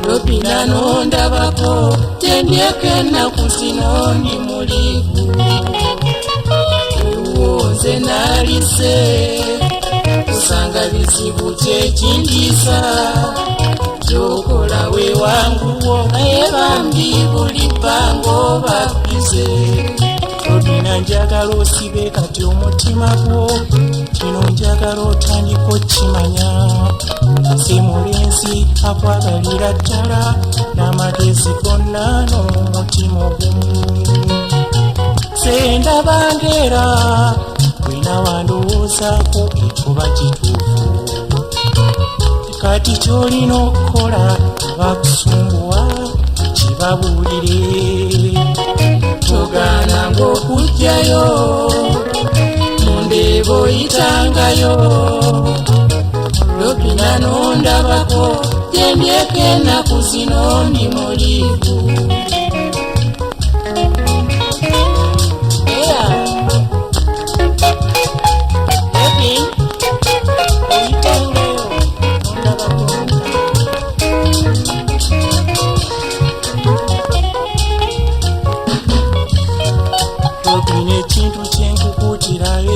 Lopina nondabako tendyeke naku zino ndi mulivu uwonze nalise kusanga bizibu kyekindisa kyokola we wanguwo naye bambi buli bbango babize. Lopina njagala osibe kati omutima gwo kino njagala otandika okimanya si mulenzi akwagalira ddala n'amagezi gonna n'omutima ogumu. Sendaba ngera wena wandowoozaako ekuba kituufu kati kyolina okukola abakusumbuwa kibabuulire. Togaananga okujjayo mu ndeeba Oyitangayo. Lopina nondabako tendyeko ennaku zino ndi mulivu.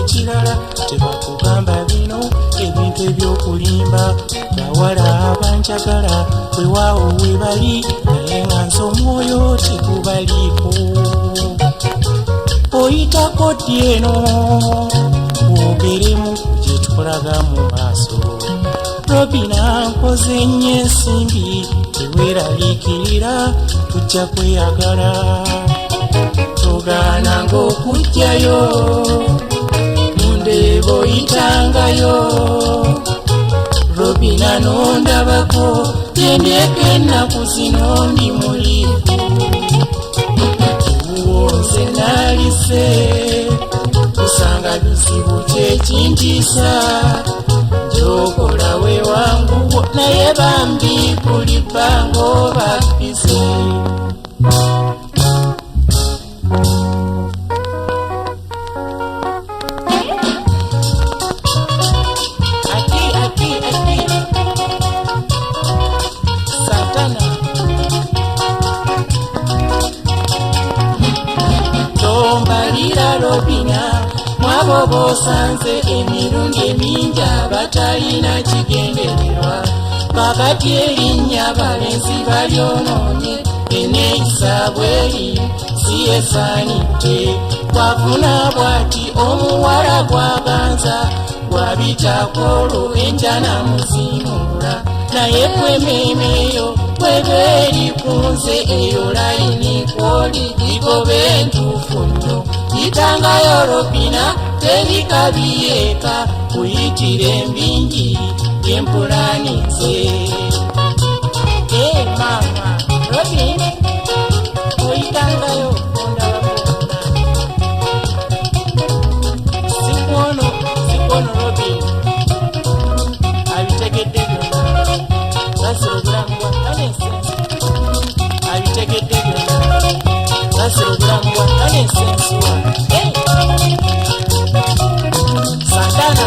Ekirala tebakugamba bino ebintu ebyokulimba bawala abanjagala wewaawo we bali naye nga nze omwoyo tekubaliiko. Oyitako ddi eno bwogeremu gye tukolaga mu maaso. Lopina nkoze nnyo ensimbi teweeraliikirira tujja kweyagala. Togaananga okujjayo ndeeba Oyitangayo. Lopina nondabako tendyeko ennaku zino ndi mulivu uwonze nalise kusanga bizibu kyekindisa gyokola we wanguwo naye bambi buli bbango babize. Lopina mwabo bosanze emirundi emingi abatalina kigendererwa kakati erinnya balenzi balyonoonye eneeyisa bweri si esaanidde. Bwafuna bw'ati omuwala gwaganza gwabitakoolo enjana muzimuula naye kwemeemeeyo bweberi kunze eyo layini kwoli ligobe entuufu nnyo. Yitangayo Lopina terikabiyeeka kuyitira embingi yempulanize. Mama Lopina Oyitangayo ondabakona sikwono Lopina abitegedde byonna basira obulamu bwa abitegedde byonna basira obulamu bwa Ssensuwa. Santana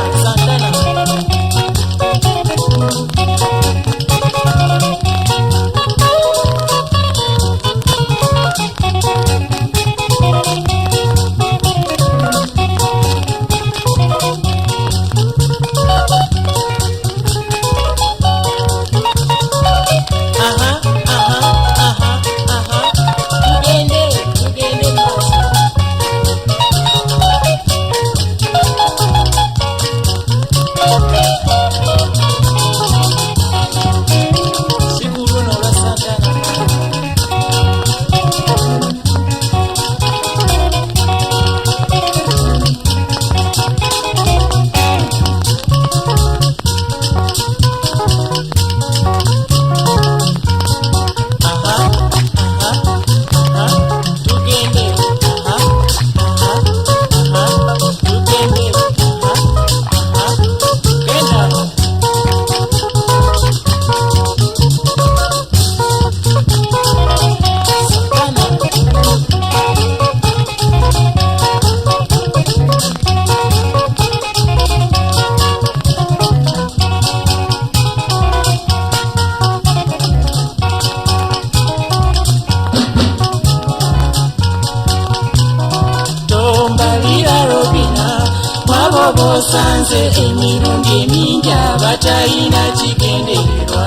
bosanze emirundi emingi abatalina kigendererwa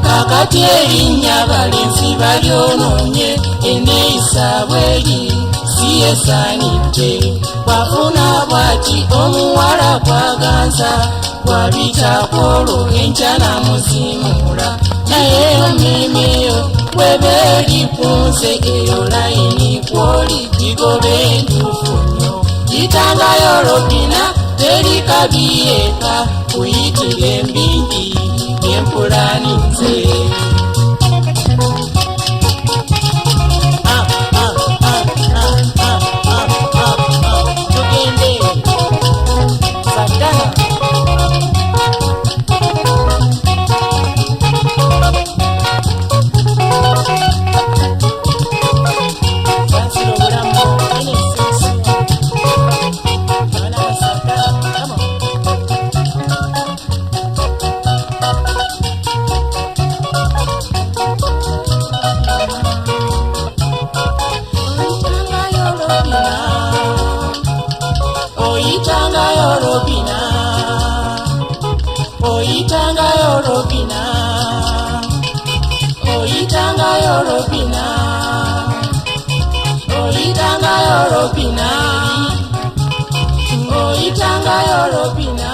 kakati erinnya balenzi balyonoonye eneeyisa bweri siyesaanidde bwafuna bw'ati omuwala kwaganza bw'abitaakolo enjana muzimula naye omemeyo bw'ebeeri kunze eyo layini kwoli gigobe entuufu nnyo yitangayo lobina teri kabiyeeka kuyitira embindi empulaninze tugende saddana Ssensuwa obulamu Hanny Ssensuwa mwana wa saddana come on. Oyitangayo lobina Oyitangayo lobina Oyitangayo lobina Oyitangayo lobina Oyitangayo lobina